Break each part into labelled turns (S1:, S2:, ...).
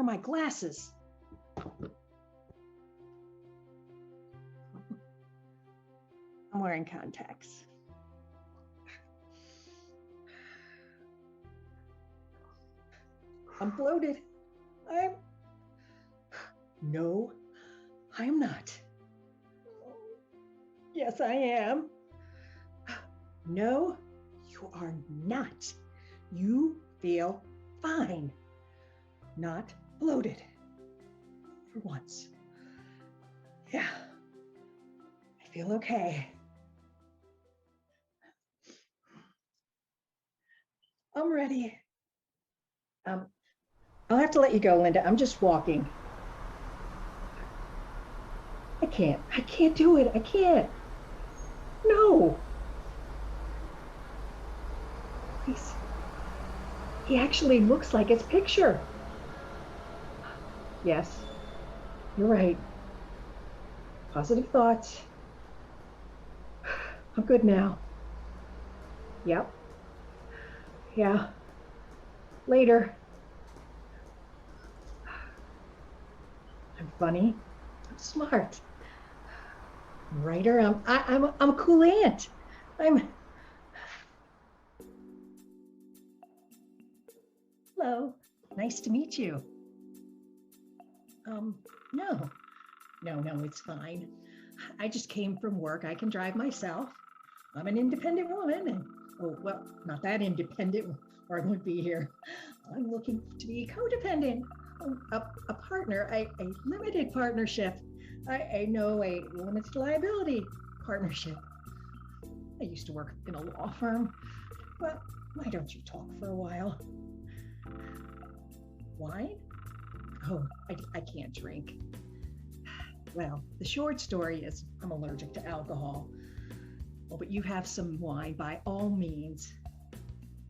S1: my glasses? I'm wearing contacts. I'm bloated. No, I'm not. Yes, I am. No, you are not. You feel fine. Not bloated. For once. Yeah, I feel okay. I'm ready. I'll have to let you go, Linda. I'm just walking. I can't do it. I can't. No. He actually looks like his picture. Yes, you're right. Positive thoughts. I'm good now. Yep. Yeah. Later. I'm funny. I'm smart. I'm a writer. I'm a cool aunt. Hello. Nice to meet you. No, it's fine. I just came from work. I can drive myself. I'm an independent woman, and well, not that independent, or I wouldn't be here. I'm looking to be codependent, a partner, a limited partnership. I know a limited liability partnership. I used to work in a law firm. Well, why don't you talk for a while? Wine? Oh, I can't drink. Well, the short story is I'm allergic to alcohol. Oh, but you have some wine by all means.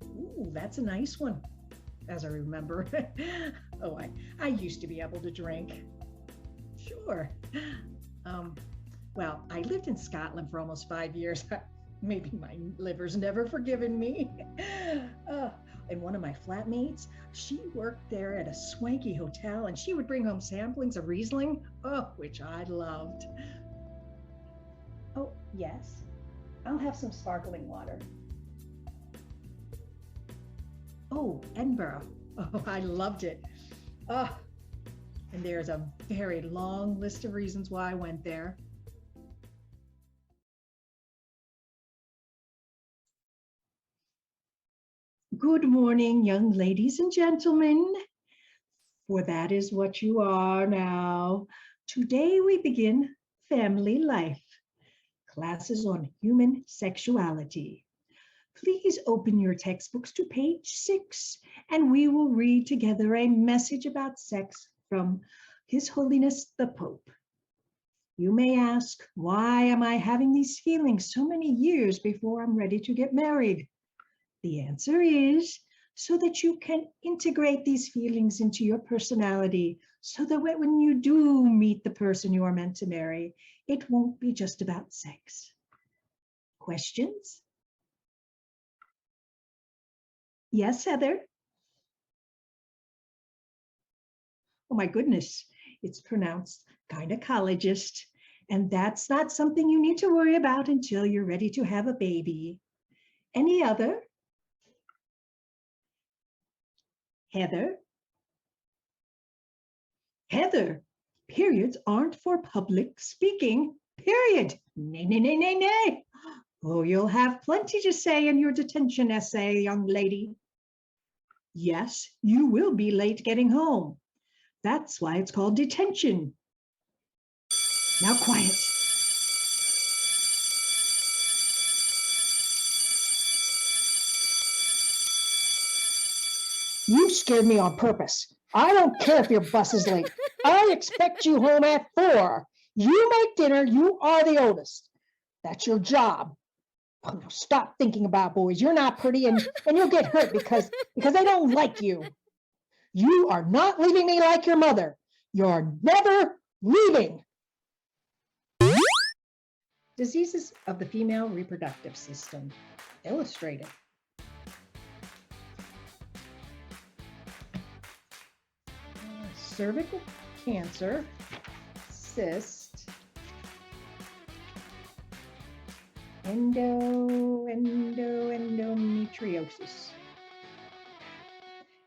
S1: Ooh, that's a nice one, as I remember. Oh, I used to be able to drink. Sure. Well, I lived in Scotland for almost 5 years. Maybe my liver's never forgiven me. And one of my flatmates, she worked there at a swanky hotel, and she would bring home samplings of Riesling, which I loved. Oh, yes. I'll have some sparkling water. Oh, Edinburgh. Oh, I loved it. And there's a very long list of reasons why I went there. Good morning, young ladies and gentlemen, for that is what you are now. Today we begin family life, classes on human sexuality. Please open your textbooks to page 6, and we will read together a message about sex from His Holiness the Pope. You may ask, why am I having these feelings so many years before I'm ready to get married? The answer is so that you can integrate these feelings into your personality, so that when you do meet the person you are meant to marry, it won't be just about sex. Questions? Yes, Heather? Oh my goodness, it's pronounced gynecologist, and that's not something you need to worry about until you're ready to have a baby. Any other? Heather? Heather, periods aren't for public speaking, period. Nay, nay, nay, nay, nay. Oh, you'll have plenty to say in your detention essay, young lady. Yes, you will be late getting home. That's why it's called detention. Now quiet. You scared me on purpose. I don't care if your bus is late. I expect you home at 4. You make dinner, you are the oldest. That's your job. Oh, now stop thinking about boys. You're not pretty, and you'll get hurt because they don't like you. You are not leaving me like your mother. You're never leaving. Diseases of the female reproductive system, illustrated. cervical cancer, cyst, endometriosis.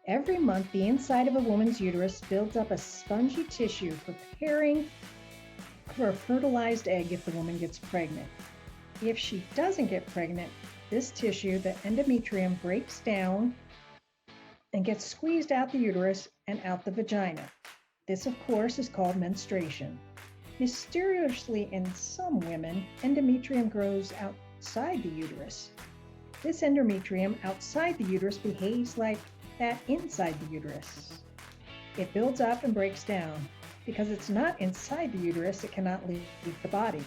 S1: Every month, the inside of a woman's uterus builds up a spongy tissue preparing for a fertilized egg if the woman gets pregnant. If she doesn't get pregnant, this tissue, the endometrium, breaks down and gets squeezed out the uterus and out the vagina. This, of course, is called menstruation. Mysteriously, in some women, endometrium grows outside the uterus. This endometrium outside the uterus behaves like that inside the uterus. It builds up and breaks down. Because it's not inside the uterus, it cannot leave the body.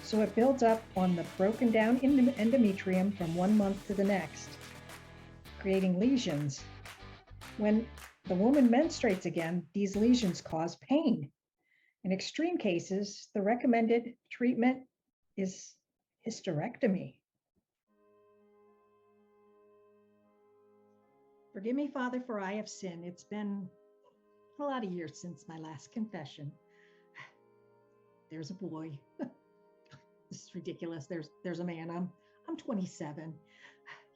S1: So it builds up on the broken down endometrium from 1 month to the next, creating lesions. When the woman menstruates again, these lesions cause pain. In extreme cases, the recommended treatment is hysterectomy. Forgive me, Father, for I have sinned. It's been a lot of years since my last confession. There's a boy. This is ridiculous. There's a man. I'm 27.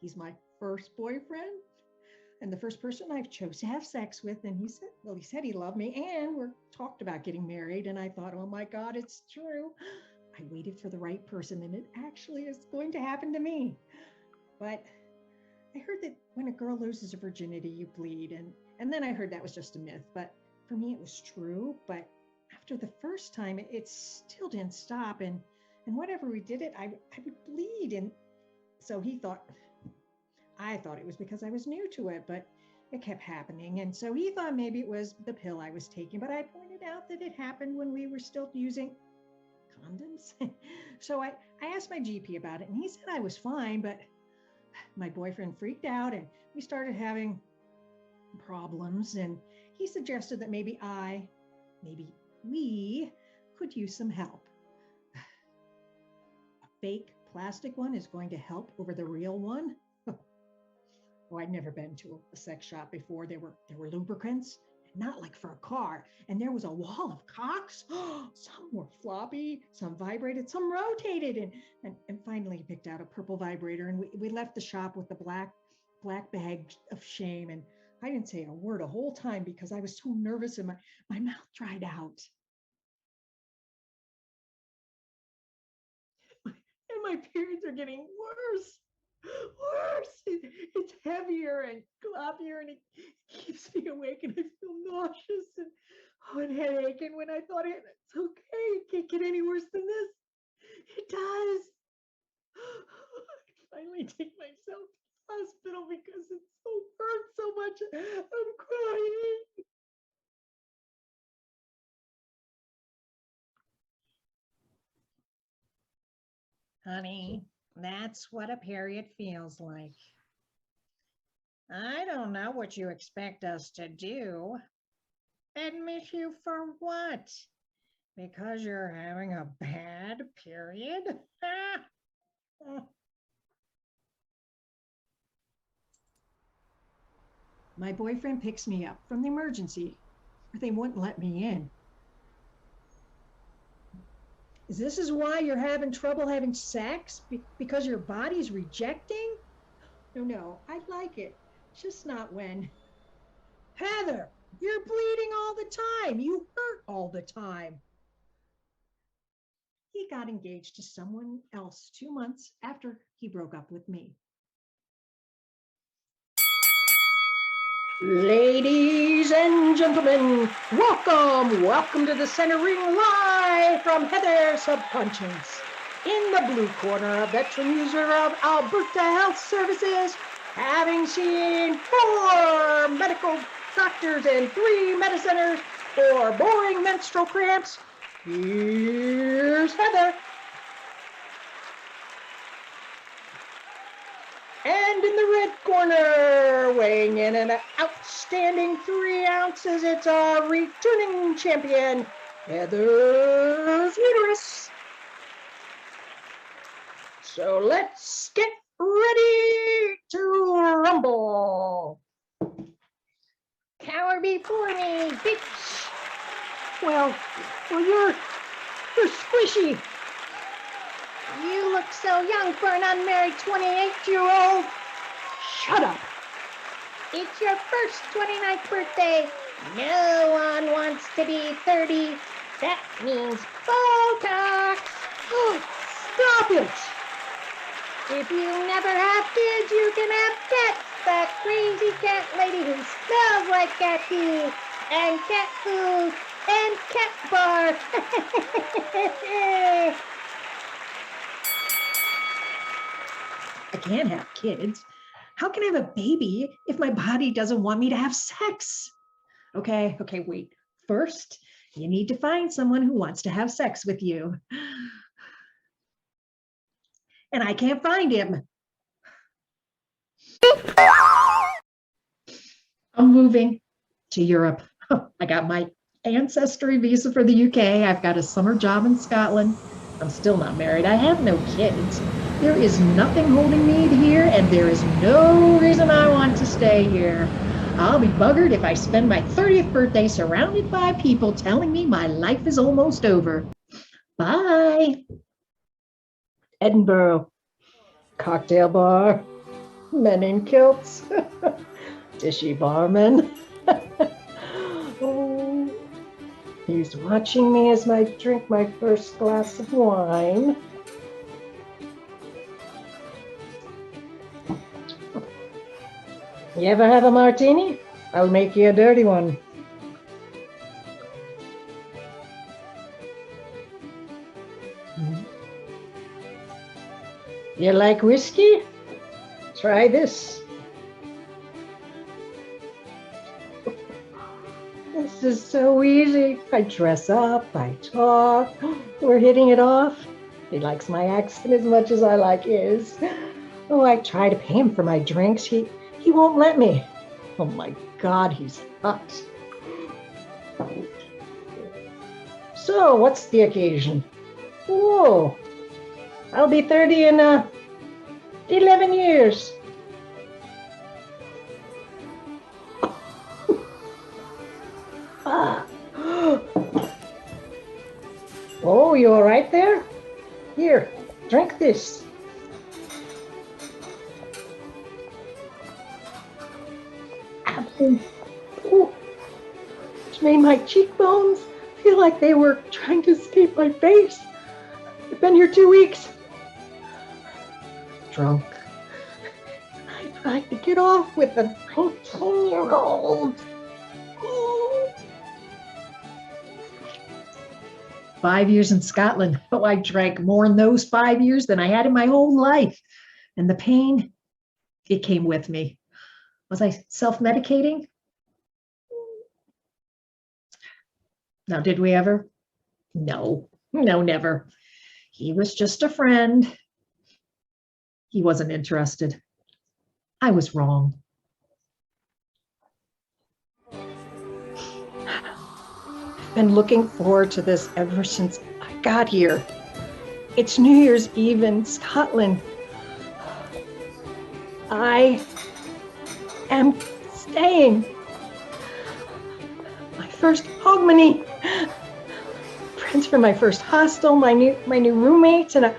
S1: He's my first boyfriend and the first person I've chose to have sex with. And he said he loved me, and we're talked about getting married. And I thought, oh my God, it's true. I waited for the right person, and it actually is going to happen to me. But I heard that when a girl loses her virginity, you bleed. And then I heard that was just a myth, but for me, it was true. But after the first time, it still didn't stop. And whenever we did it, I would bleed. And so I thought it was because I was new to it, but it kept happening. And so he thought maybe it was the pill I was taking, but I pointed out that it happened when we were still using condoms. So I asked my GP about it, and he said I was fine, but my boyfriend freaked out and we started having problems, and he suggested that maybe we could use some help. A fake plastic one is going to help over the real one. Oh, I'd never been to a sex shop before. There were lubricants, not like for a car, and there was a wall of cocks. Some were floppy, some vibrated, some rotated, and finally he picked out a purple vibrator, and we left the shop with the black bag of shame. And I didn't say a word a whole time because I was so nervous and my mouth dried out. And my periods are getting worse. It's heavier and gloppier, and it keeps me awake, and I feel nauseous and headache. And when I thought it's okay, it can't get any worse than this, it does. I finally take myself to the hospital because it hurts so much. I'm crying. Honey, that's what a period feels like. I don't know what you expect us to do. Admit you for what? Because you're having a bad period? My boyfriend picks me up from the emergency, but they wouldn't let me in. This is why you're having trouble having sex? Because your body's rejecting? No, I like it. Just not when. Heather, you're bleeding all the time. You hurt all the time. He got engaged to someone else 2 months after he broke up with me. Ladies and gentlemen, welcome to the center ring, live from Heather's Subconscious. In the blue corner, a veteran user of Alberta Health Services, having seen 4 medical doctors and 3 medicines for boring menstrual cramps, here's Heather. And in the red corner, weighing in an outstanding 3 ounces, it's our returning champion, Heather's Uterus. So let's get ready to rumble.
S2: Cower before me, bitch.
S1: Well, you're squishy.
S2: You look so young for an unmarried 28-year-old.
S1: Shut up.
S2: It's your first 29th birthday. No one wants to be 30. That means Botox.
S1: Stop it.
S2: If you never have kids, you can have pets. That crazy cat lady who smells like cat pee and cat food and cat bar.
S1: I can't have kids. How can I have a baby if my body doesn't want me to have sex? Okay, wait. First, you need to find someone who wants to have sex with you. And I can't find him. I'm moving to Europe. I got my ancestry visa for the UK. I've got a summer job in Scotland. I'm still not married. I have no kids. There is nothing holding me here, and there is no reason I want to stay here. I'll be buggered if I spend my 30th birthday surrounded by people telling me my life is almost over. Bye. Edinburgh. Cocktail bar. Men in kilts. Dishy barman. Oh, he's watching me as I drink my first glass of wine. You ever have a martini? I'll make you a dirty one. You like whiskey? Try this. This is so easy. I dress up, I talk, we're hitting it off. He likes my accent as much as I like his. Oh, I try to pay him for my drinks. He won't let me. Oh my God, he's hot. So, what's the occasion? Whoa, I'll be 30 in 11 years. Oh, you all right there? Here, drink this. Apple. Oh, it made my cheekbones feel like they were trying to escape my face. I've been here 2 weeks. Drunk. I tried to get off with a 19-year-old. 5 years in Scotland. Oh, I drank more in those 5 years than I had in my whole life. And the pain, it came with me. Was I self-medicating? Now, did we ever? No, never. He was just a friend. He wasn't interested. I was wrong. I've been looking forward to this ever since I got here. It's New Year's Eve in Scotland. I am staying. My first hogmanay. Friends from my first hostel, my new roommates, and a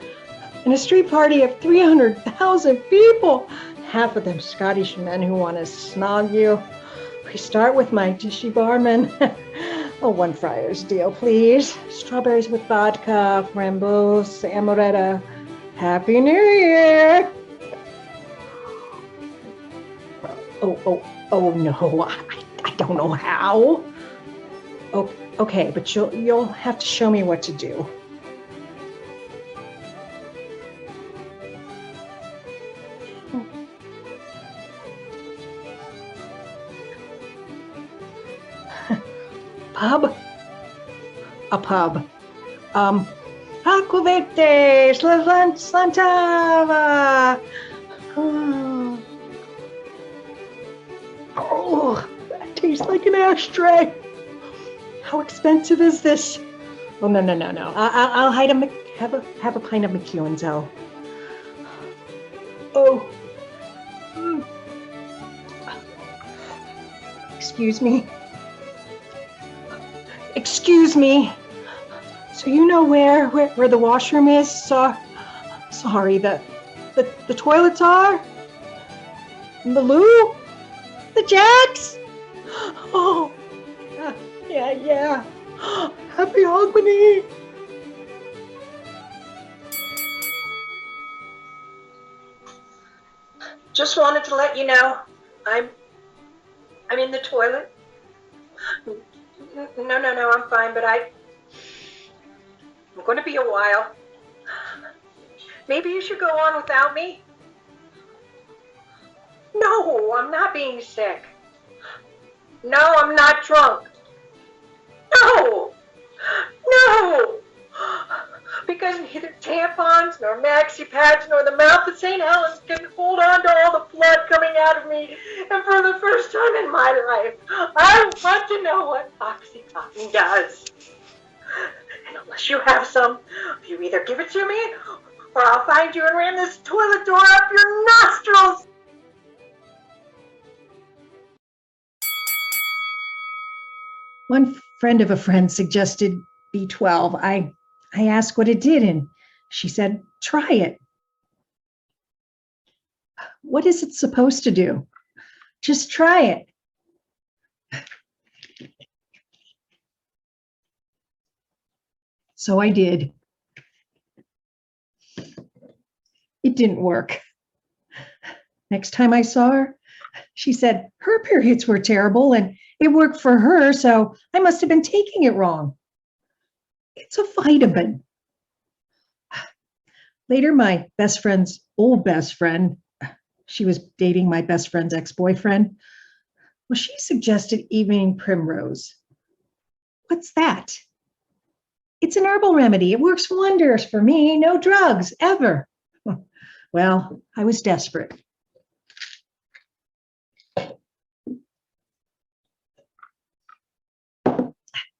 S1: street party of 300,000 people. Half of them Scottish men who want to snog you. We start with my dishy barman. Oh, one Friar's deal, please. Strawberries with vodka, framboise, amaretto. Happy New Year! Oh no, I don't know how. Oh, okay, but you'll have to show me what to do. Pub? A pub. Aquavite, Slantava. Oh, that tastes like an ashtray. How expensive is this? Oh, no. I'll have a pint of McEwen's. Oh. Excuse me. Excuse me. So you know where the washroom is? Sorry, the toilets are? And the loo? The jacks? Oh, yeah. Happy Albany.
S3: Just wanted to let you know I'm in the toilet. No, I'm fine, but I'm going to be a while. Maybe you should go on without me. No, I'm not being sick. No, I'm not drunk. No! Because neither tampons, nor maxi pads, nor the mouth of St. Helens can hold on to all the blood coming out of me. And for the first time in my life, I want to know what Oxycontin does. And unless you have some, you either give it to me, or I'll find you and ram this toilet door up your nostrils.
S1: One friend of a friend suggested B12. I asked what it did, and she said, try it. What is it supposed to do? Just try it. So I did. It didn't work. Next time I saw her, she said her periods were terrible and it worked for her, so I must have been taking it wrong. It's a vitamin. Later, my best friend's old best friend, she was dating my best friend's ex-boyfriend, well, she suggested evening primrose. What's that? It's an herbal remedy. It works wonders for me. No drugs, ever. Well, I was desperate.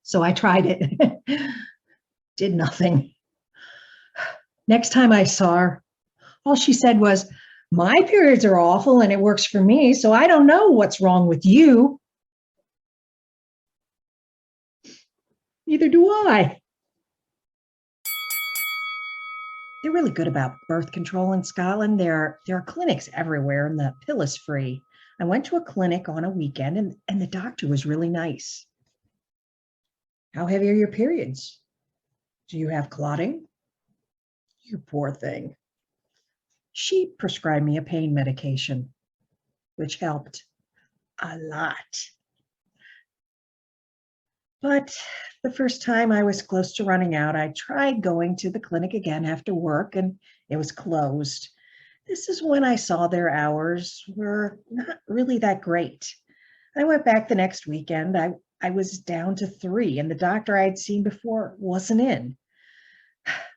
S1: So I tried it. Did nothing. Next time I saw her, all she said was, my periods are awful and it works for me, so I don't know what's wrong with you. Neither do I. They're really good about birth control in Scotland. There are clinics everywhere and the pill is free. I went to a clinic on a weekend and the doctor was really nice. How heavy are your periods? Do you have clotting? You poor thing. She prescribed me a pain medication, which helped a lot. But the first time I was close to running out, I tried going to the clinic again after work and it was closed. This is when I saw their hours were not really that great. I went back the next weekend. I was down to 3 and the doctor I had seen before wasn't in.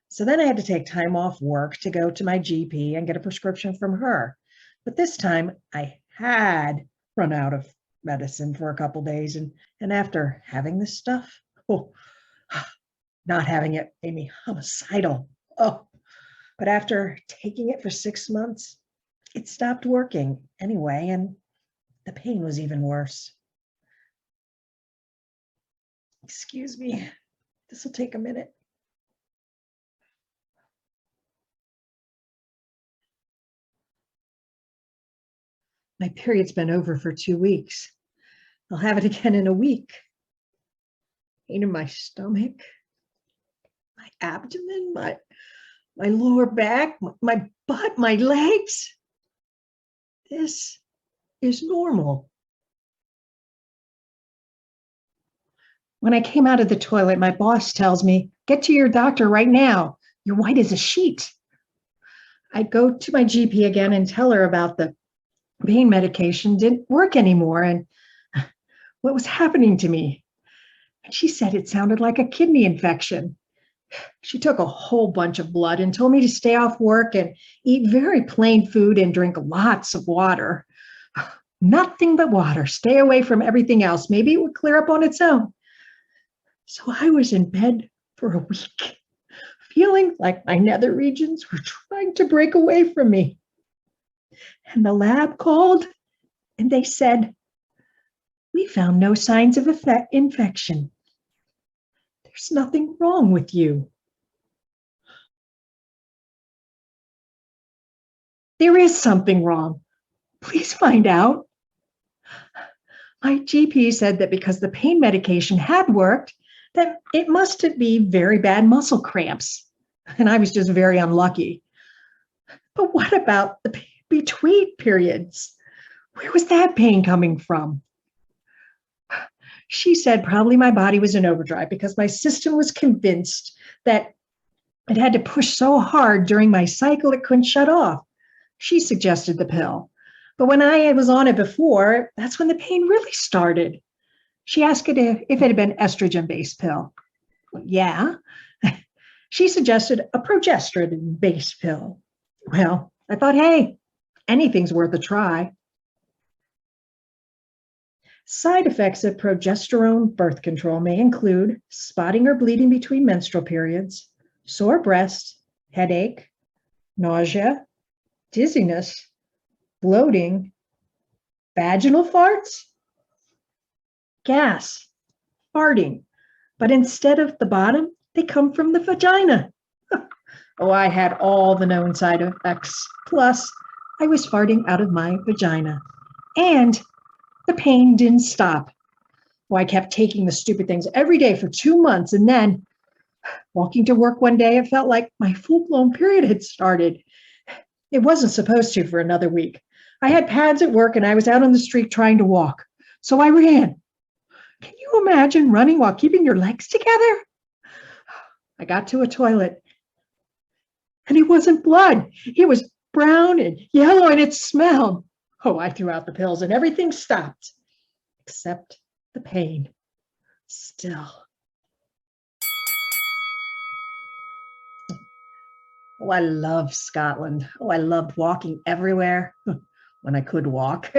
S1: So then I had to take time off work to go to my GP and get a prescription from her. But this time I had run out of medicine for a couple days. And after having this stuff, not having it made me homicidal. But after taking it for 6 months, it stopped working anyway, and the pain was even worse. Excuse me, this will take a minute. My period's been over for 2 weeks. I'll have it again in a week. Pain in my stomach, my abdomen, my lower back, my butt, my legs. This is normal. When I came out of the toilet, my boss tells me, get to your doctor right now. You're white as a sheet. I go to my GP again and tell her about the pain medication didn't work anymore and what was happening to me. And she said it sounded like a kidney infection. She took a whole bunch of blood and told me to stay off work and eat very plain food and drink lots of water. Nothing but water. Stay away from everything else. Maybe it would clear up on its own. So I was in bed for a week, feeling like my nether regions were trying to break away from me. And the lab called and they said, We found no signs of infection. There's nothing wrong with you. There is something wrong. Please find out. My GP said that because the pain medication had worked, that it must be very bad muscle cramps. And I was just very unlucky. But what about the between periods? Where was that pain coming from? She said probably my body was in overdrive because my system was convinced that it had to push so hard during my cycle it couldn't shut off. She suggested the pill. But when I was on it before, that's when the pain really started. She asked if it had been estrogen-based pill. Well, yeah. She suggested a progesterone-based pill. Well, I thought, hey, anything's worth a try. Side effects of progesterone birth control may include spotting or bleeding between menstrual periods, sore breast, headache, nausea, dizziness, bloating, vaginal farts, gas, farting, but instead of the bottom, they come from the vagina. Oh, I had all the known side effects. Plus, I was farting out of my vagina. And the pain didn't stop. Well, I kept taking the stupid things every day for 2 months. And then walking to work one day, it felt like my full-blown period had started. It wasn't supposed to for another week. I had pads at work and I was out on the street trying to walk. So I ran. Can you imagine running while keeping your legs together? I got to a toilet and it wasn't blood. It was brown and yellow and it smelled. Oh, I threw out the pills and everything stopped, except the pain. Still. Oh, I love Scotland. Oh, I loved walking everywhere when I could walk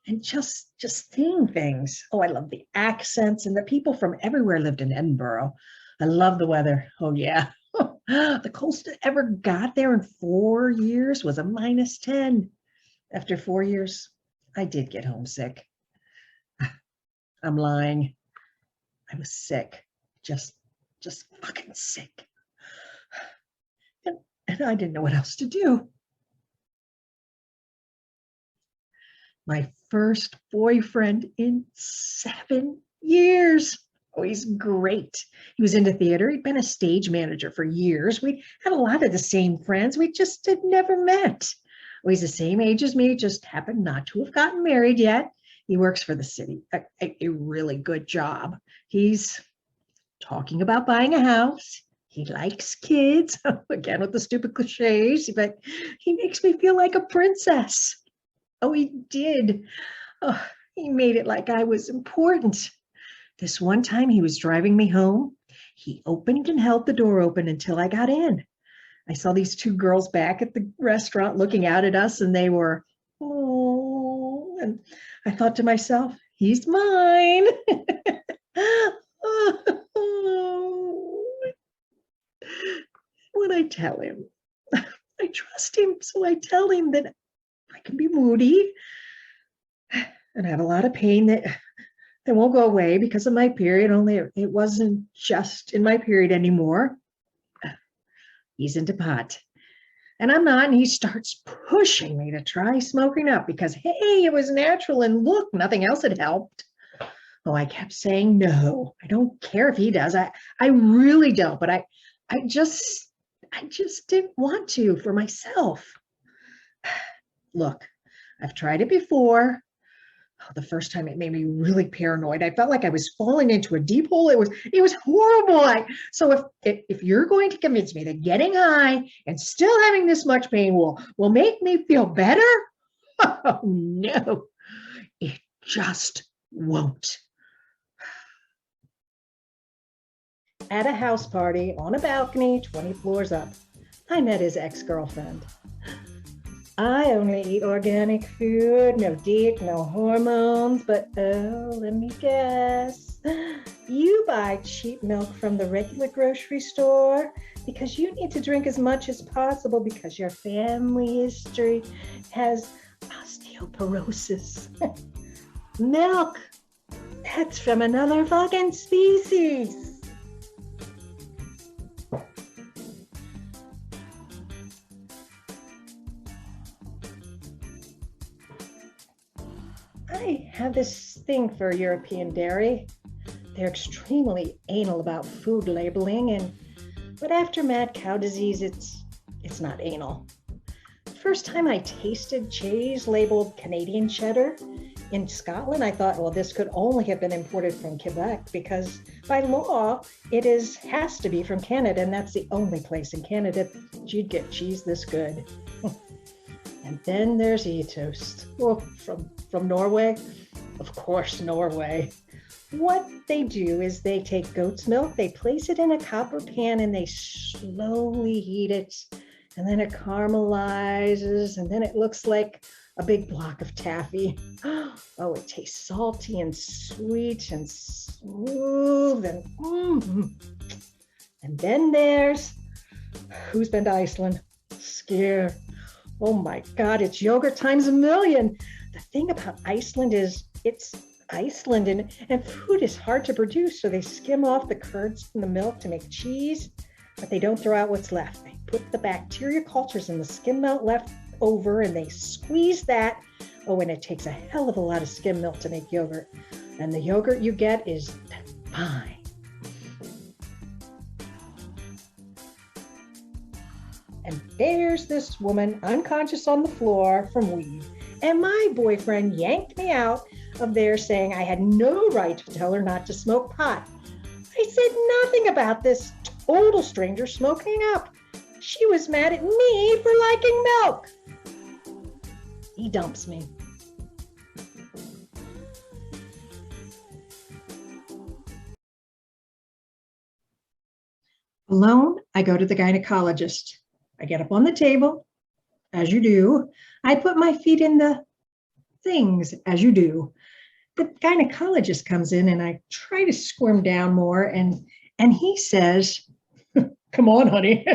S1: and just seeing things. Oh, I love the accents, and the people from everywhere lived in Edinburgh. I love the weather. Oh, yeah. The coldest I ever got there in 4 years was a -10. After 4 years, I did get homesick. I'm lying. I was sick, just fucking sick. And I didn't know what else to do. My first boyfriend in 7 years. Oh, he's great. He was into theater. He'd been a stage manager for years. We had a lot of the same friends. We just had never met. Well, he's the same age as me, just happened not to have gotten married yet. He works for the city, a really good job. He's talking about buying a house. He likes kids, again with the stupid cliches, but he makes me feel like a princess. Oh, he did. Oh, he made it like I was important. This one time he was driving me home. He opened and held the door open until I got in. I saw these 2 girls back at the restaurant looking out at us, and they were, oh, and I thought to myself, he's mine. When I tell him, I trust him, so I tell him that I can be moody and have a lot of pain that won't go away because of my period, only it wasn't just in my period anymore. He's into pot. And I'm not, and he starts pushing me to try smoking up because, hey, it was natural and look, nothing else had helped. Oh, I kept saying no. I don't care if he does. I really don't, but I just didn't want to for myself. Look, I've tried it before. Oh, the first time it made me really paranoid. I felt like I was falling into a deep hole. It was horrible. So if you're going to convince me that getting high and still having this much pain will make me feel better, oh no, it just won't. At a house party on a balcony 20 floors up, I met his ex-girlfriend. I only eat organic food, no DIET, no hormones, but oh, let me guess. You buy cheap milk from the regular grocery store because you need to drink as much as possible because your family history has osteoporosis. Milk, That's from another fucking species. I have this thing for European dairy. They're extremely anal about food labeling, but after mad cow disease, it's not anal. The first time I tasted cheese labeled Canadian cheddar in Scotland, I thought, well, this could only have been imported from Quebec because by law, has to be from Canada, and that's the only place in Canada you'd get cheese this good. And then there's e-toast. Well, from Norway? Of course, Norway. What they do is they take goat's milk, they place it in a copper pan, and they slowly heat it. And then it caramelizes, and then it looks like a big block of taffy. Oh, it tastes salty and sweet and smooth. And then there's, who's been to Iceland? Scare. Oh my God, it's yogurt times a million. The thing about Iceland is it's Iceland, and food is hard to produce, so they skim off the curds from the milk to make cheese, but they don't throw out what's left. They put the bacteria cultures in the skim milk left over, and they squeeze that. Oh, and it takes a hell of a lot of skim milk to make yogurt, and the yogurt you get is fine. And there's this woman unconscious on the floor from weed. And my boyfriend yanked me out of there saying I had no right to tell her not to smoke pot. I said nothing about this total stranger smoking up. She was mad at me for liking milk. He dumps me. Alone, I go to the gynecologist. I get up on the table, as you do. I put my feet in the things, as you do. The gynecologist comes in and I try to squirm down more, and he says, come on, honey.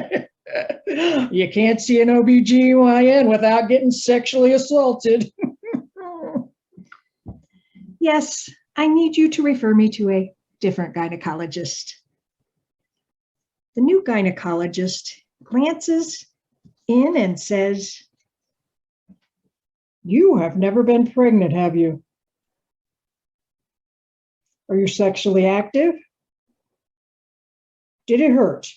S1: You can't see an OBGYN without getting sexually assaulted. Yes, I need you to refer me to a different gynecologist. The new gynecologist glances in and says, you have never been pregnant, have you? Are you sexually active? Did it hurt?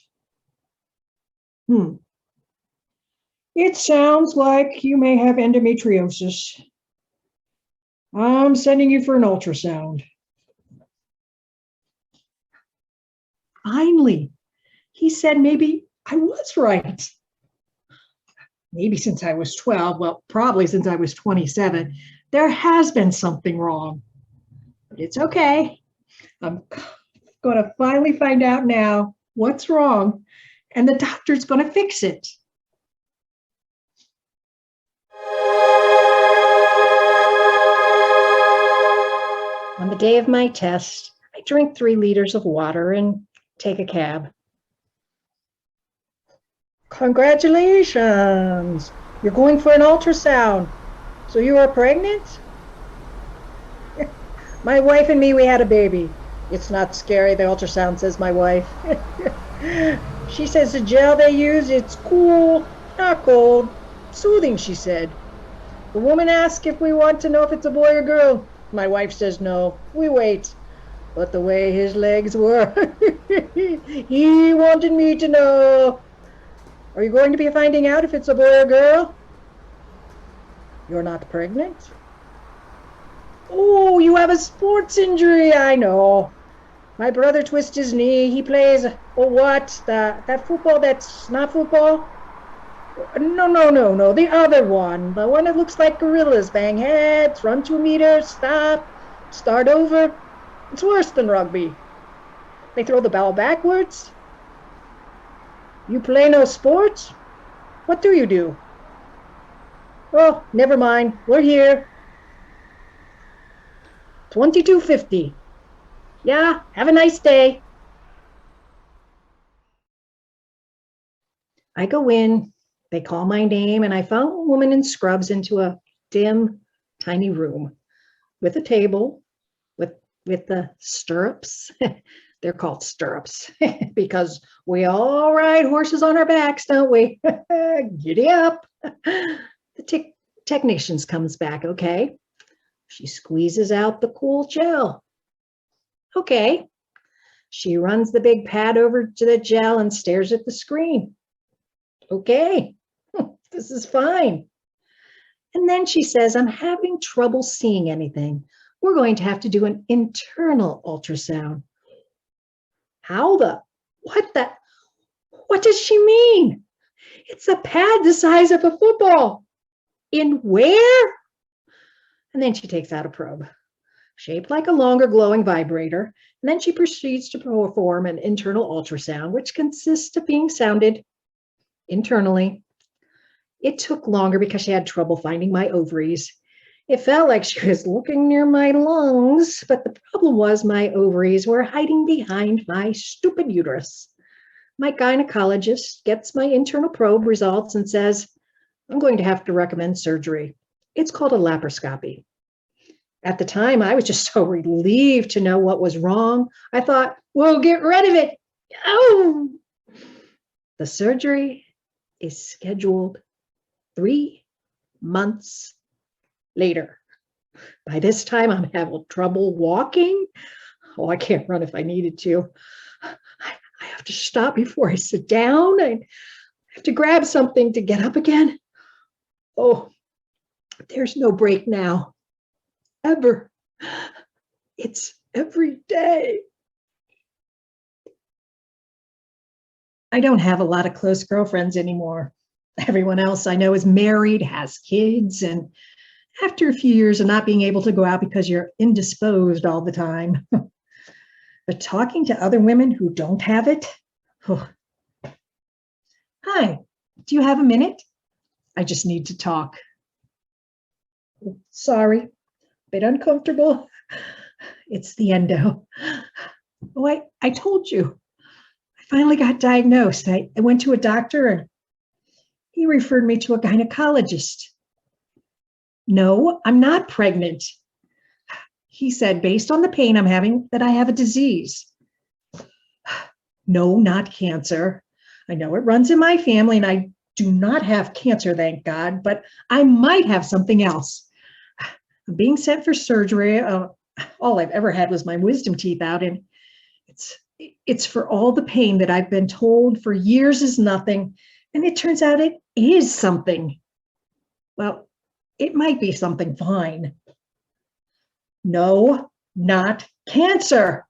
S1: It sounds like you may have endometriosis. I'm sending you for an ultrasound. Finally, he said maybe I was right. Maybe since I was 12, well, probably since I was 27, there has been something wrong. But it's okay. I'm going to finally find out now what's wrong, and the doctor's going to fix it. On the day of my test, I drink 3 liters of water and take a cab. Congratulations! You're going for an ultrasound. So you are pregnant? My wife and me, we had a baby. It's not scary, the ultrasound says my wife. She says the gel they use, it's cool, not cold. Soothing, she said. The woman asked if we want to know if it's a boy or girl. My wife says no. We wait. But the way his legs were, he wanted me to know. Are you going to be finding out if it's a boy or girl? You're not pregnant? Oh, you have a sports injury, I know. My brother twisted his knee. He plays, that football that's not football? No, the other one. The one that looks like gorillas. Bang heads, run 2 meters, stop, start over. It's worse than rugby. They throw the ball backwards. You play no sports? What do you do? Oh, never mind. We're here. 2250. Yeah, have a nice day. I go in, they call my name, and I follow a woman in scrubs into a dim, tiny room with a table with with the stirrups. They're called stirrups because we all ride horses on our backs, don't we? Giddy up. The technician comes back, okay? She squeezes out the cool gel. Okay. She runs the big pad over to the gel and stares at the screen. Okay, this is fine. And then she says, I'm having trouble seeing anything. We're going to have to do an internal ultrasound. What does she mean? It's a pad the size of a football. In where? And then she takes out a probe, shaped like a longer glowing vibrator. And then she proceeds to perform an internal ultrasound, which consists of being sounded internally. It took longer because she had trouble finding my ovaries. It felt like she was looking near my lungs, but the problem was my ovaries were hiding behind my stupid uterus. My gynecologist gets my internal probe results and says, I'm going to have to recommend surgery. It's called a laparoscopy. At the time, I was just so relieved to know what was wrong. I thought, we'll get rid of it. Oh! The surgery is scheduled 3 months later. By this time, I'm having trouble walking. Oh, I can't run if I needed to. I have to stop before I sit down. I have to grab something to get up again. Oh, there's no break now. Ever. It's every day. I don't have a lot of close girlfriends anymore. Everyone else I know is married, has kids, and after a few years of not being able to go out because you're indisposed all the time. But talking to other women who don't have it, oh. Hi, do you have a minute? I just need to talk. Sorry, bit uncomfortable. It's the endo. Oh, I told you. I finally got diagnosed. I went to a doctor and he referred me to a gynecologist. No, I'm not pregnant. He said, based on the pain I'm having, that I have a disease. No, not cancer. I know it runs in my family and I do not have cancer, thank God, but I might have something else. I'm being sent for surgery. All I've ever had was my wisdom teeth out, and it's for all the pain that I've been told for years is nothing. And it turns out it is something. Well, it might be something fine. No, not cancer.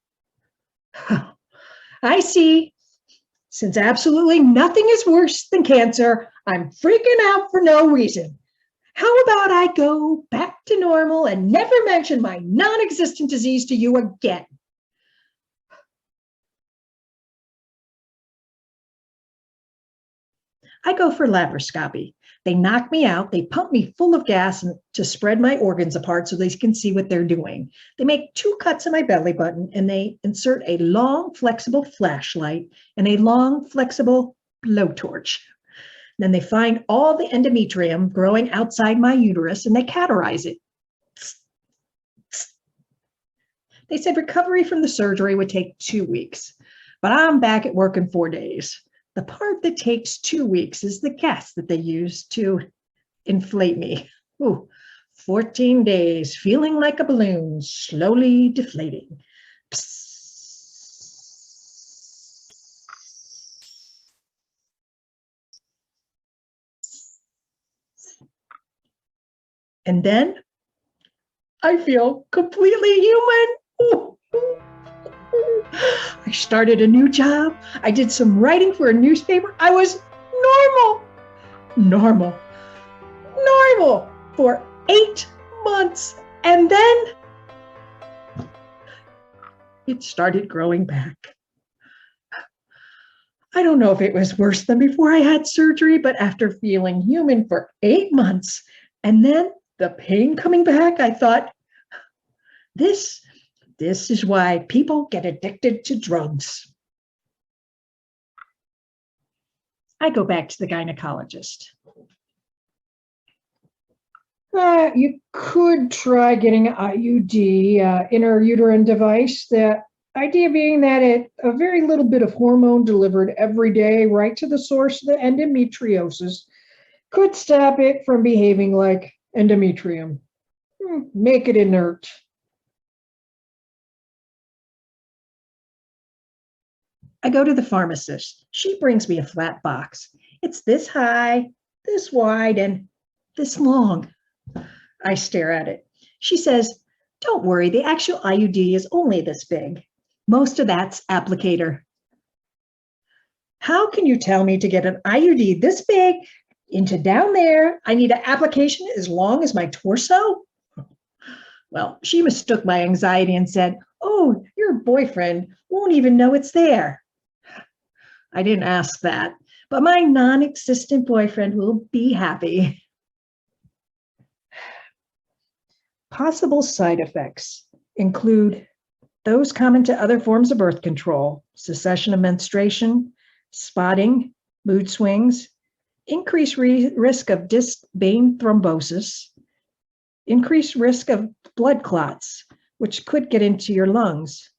S1: I see. Since absolutely nothing is worse than cancer, I'm freaking out for no reason. How about I go back to normal and never mention my non-existent disease to you again? I go for laparoscopy. They knock me out, they pump me full of gas to spread my organs apart so they can see what they're doing. They make 2 cuts in my belly button and they insert a long, flexible flashlight and a long, flexible blowtorch. Then they find all the endometrium growing outside my uterus and they cauterize it. They said recovery from the surgery would take 2 weeks, but I'm back at work in 4 days. The part that takes 2 weeks is the gas that they use to inflate me. Ooh, 14 days, feeling like a balloon, slowly deflating. Psst. And then I feel completely human. Ooh. I started a new job. I did some writing for a newspaper. I was normal for 8 months. And then it started growing back. I don't know if it was worse than before I had surgery, but after feeling human for 8 months and then the pain coming back, I thought, this is why people get addicted to drugs. I go back to the gynecologist. You could try getting an IUD, intrauterine device. The idea being that a very little bit of hormone delivered every day right to the source of the endometriosis could stop it from behaving like endometrium. Make it inert. I go to the pharmacist. She brings me a flat box. It's this high, this wide, and this long. I stare at it. She says, "Don't worry, the actual IUD is only this big. Most of that's applicator." How can you tell me to get an IUD this big into down there? I need an application as long as my torso? Well, she mistook my anxiety and said, "Oh, your boyfriend won't even know it's there." I didn't ask that, but my non-existent boyfriend will be happy. Possible side effects include those common to other forms of birth control: cessation of menstruation, spotting, mood swings, increased risk of disc vein thrombosis, increased risk of blood clots, which could get into your lungs.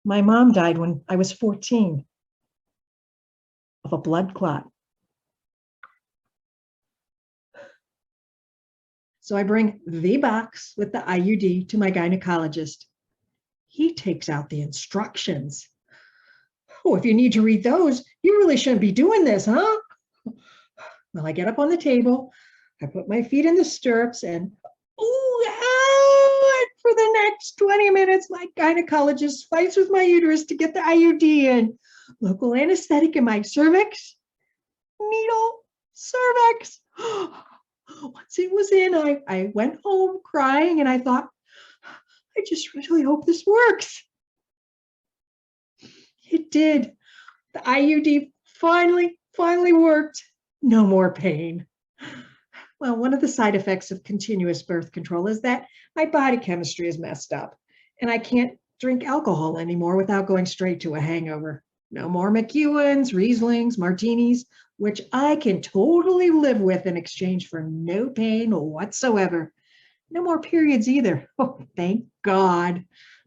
S1: My mom died when I was 14 of a blood clot. So I bring the box with the IUD to my gynecologist. He takes out the instructions. Oh, if you need to read those, you really shouldn't be doing this, huh? Well, I get up on the table, I put my feet in the stirrups, and for the next 20 minutes, my gynecologist fights with my uterus to get the IUD in. Local anesthetic in my cervix, needle, cervix. Once it was in, I went home crying, and I thought, I just really hope this works. It did. The IUD finally worked. No more pain. Well, one of the side effects of continuous birth control is that my body chemistry is messed up, and I can't drink alcohol anymore without going straight to a hangover. No more McEwens, Rieslings, martinis, which I can totally live with in exchange for no pain whatsoever. No more periods either. Oh, thank God.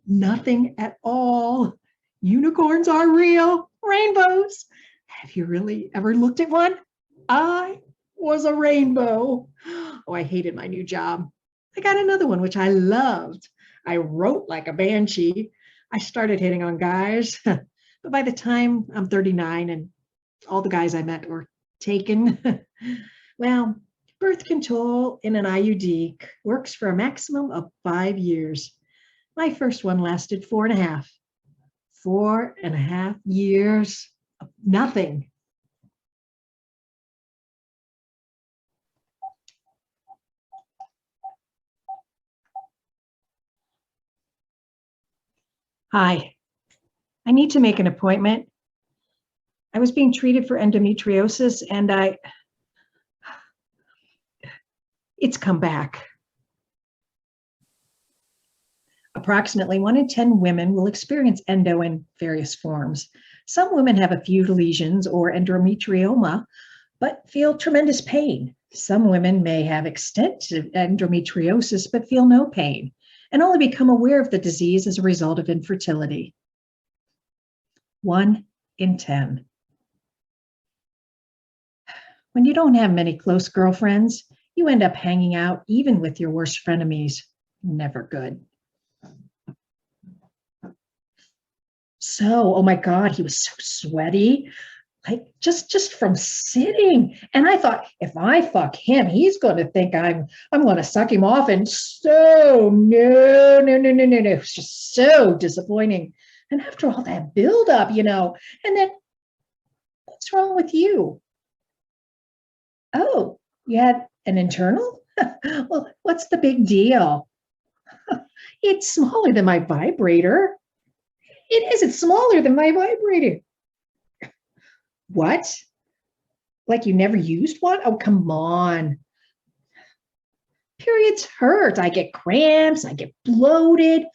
S1: Nothing at all. Unicorns are real. Rainbows. Have you really ever looked at one? I was a rainbow. Oh, I hated my new job. I got another one, which I loved. I wrote like a banshee. I started hitting on guys. But by the time I'm 39 and all the guys I met were taken, well, birth control in an IUD works for a maximum of 5 years. My first one lasted 4.5. 4.5 years of nothing. Hi, I need to make an appointment. I was being treated for endometriosis, and it's come back. Approximately 1 in 10 women will experience endo in various forms. Some women have a few lesions or endometrioma, but feel tremendous pain. Some women may have extensive endometriosis, but feel no pain, and only become aware of the disease as a result of infertility. 1 in 10. When you don't have many close girlfriends, you end up hanging out even with your worst frenemies. Never good. So, oh my God, he was so sweaty, like just from sitting. And I thought, if I fuck him, he's going to think I'm going to suck him off. And so, no. It was just so disappointing. And after all that buildup, and then, what's wrong with you? Oh, you had an internal? Well, what's the big deal? It's smaller than my vibrator. It is. It's smaller than my vibrator. What? Like you never used one? Oh, come on. Periods hurt. I get cramps. I get bloated.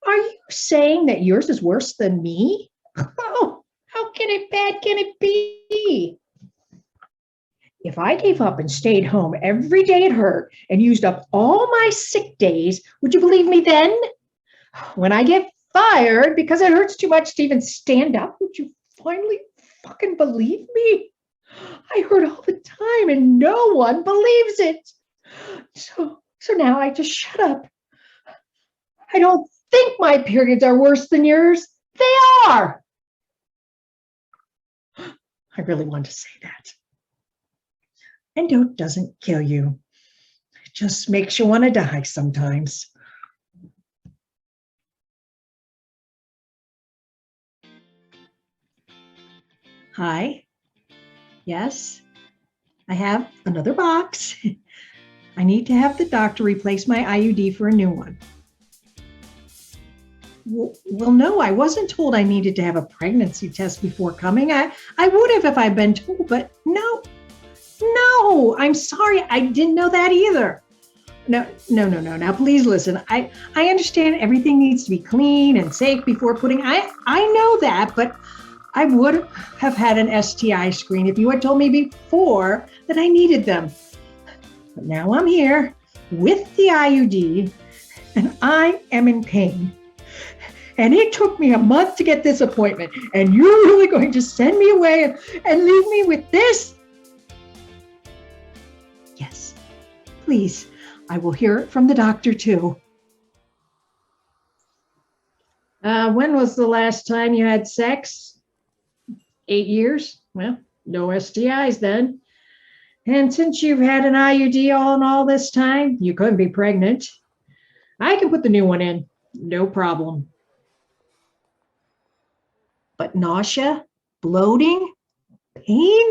S1: Are you saying that yours is worse than me? Oh, how bad can it be? If I gave up and stayed home every day it hurt and used up all my sick days, would you believe me then? When I get fired because it hurts too much to even stand up, would you finally fucking believe me? I hurt all the time and no one believes it. So now I just shut up. I don't think my periods are worse than yours. They are. I really want to say that. Endo doesn't kill you. It just makes you want to die sometimes. Hi. Yes, I have another box. I need to have the doctor replace my IUD for a new one. Well, no, I wasn't told I needed to have a pregnancy test before coming. I would have if I'd been told, but no, I'm sorry. I didn't know that either. No. Now, please listen. I understand everything needs to be clean and safe before putting, I know that, but I would have had an STI screen if you had told me before that I needed them. But now I'm here with the IUD and I am in pain. And it took me a month to get this appointment. And you're really going to send me away and leave me with this? Yes, please. I will hear it from the doctor too. When was the last time you had sex? 8 years? Well, no STIs then. And since you've had an IUD all this time, you couldn't be pregnant. I can put the new one in, no problem. But nausea, bloating, pain,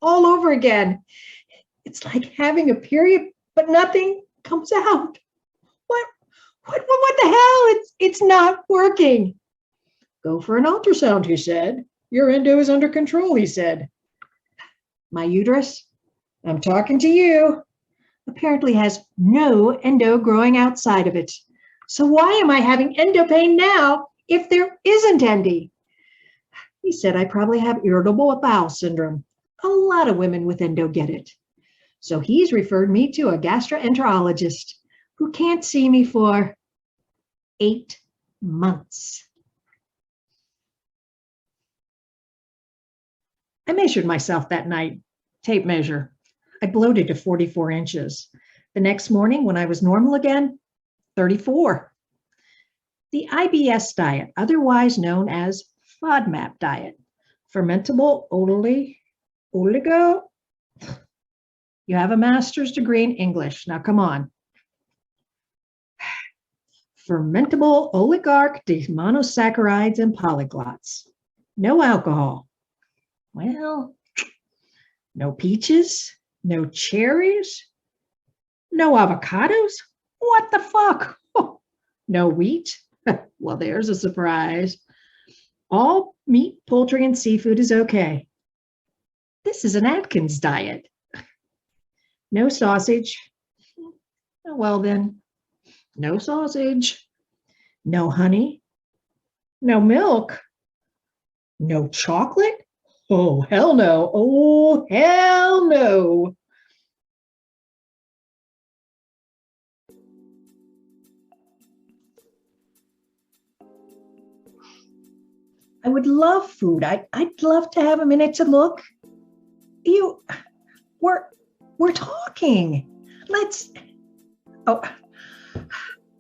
S1: all over again. It's like having a period, but nothing comes out. What the hell? It's not working. Go for an ultrasound, he said. Your endo is under control, he said. My uterus, I'm talking to you, apparently has no endo growing outside of it. So why am I having endo pain now if there isn't any? He said I probably have irritable bowel syndrome. A lot of women with endo get it. So he's referred me to a gastroenterologist who can't see me for 8 months. I measured myself that night, tape measure. I bloated to 44 inches. The next morning when I was normal again, 34. The IBS diet, otherwise known as FODMAP diet, fermentable oligo. You have a master's degree in English. Now come on. Fermentable oligarch monosaccharides and polyglots. No alcohol. Well, no peaches, no cherries, no avocados. What the fuck? Oh, no wheat. Well, there's a surprise. All meat, poultry, and seafood is okay. This is an Atkins diet. No sausage. Oh, well then, no sausage. No honey. No milk. No chocolate. Oh, hell no. Oh, hell no. I would love food. I'd love to have a minute to look. We're talking.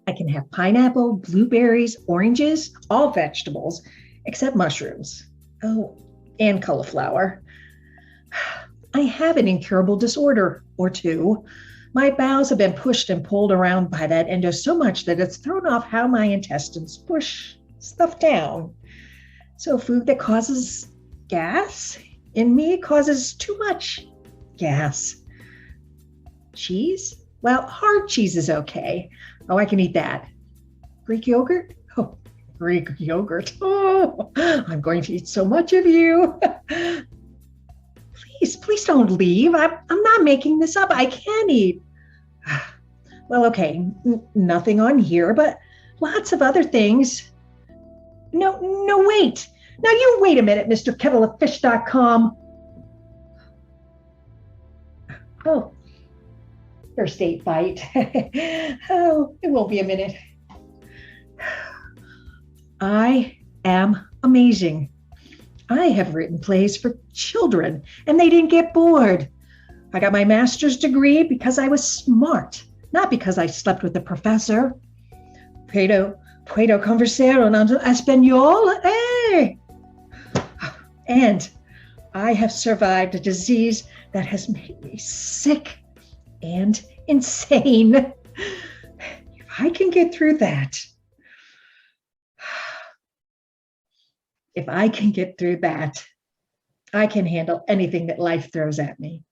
S1: I can have pineapple, blueberries, oranges, all vegetables, except mushrooms. Oh, and cauliflower. I have an incurable disorder or two. My bowels have been pushed and pulled around by that endo so much that it's thrown off how my intestines push stuff down. So food that causes gas in me causes too much gas. Cheese? Well, hard cheese is okay. Oh, I can eat that. Greek yogurt? Oh, Greek yogurt. Oh, I'm going to eat so much of you. Please don't leave. I'm not making this up. I can eat. Well, okay, nothing on here, but lots of other things. No, wait. Now you wait a minute, Mr. Kettleoffish.com. Oh, first date bite. Oh, it won't be a minute. I am amazing. I have written plays for children and they didn't get bored. I got my master's degree because I was smart, not because I slept with the professor. Puedo conversar en español, eh? And I have survived a disease that has made me sick and insane. If I can get through that, I can handle anything that life throws at me.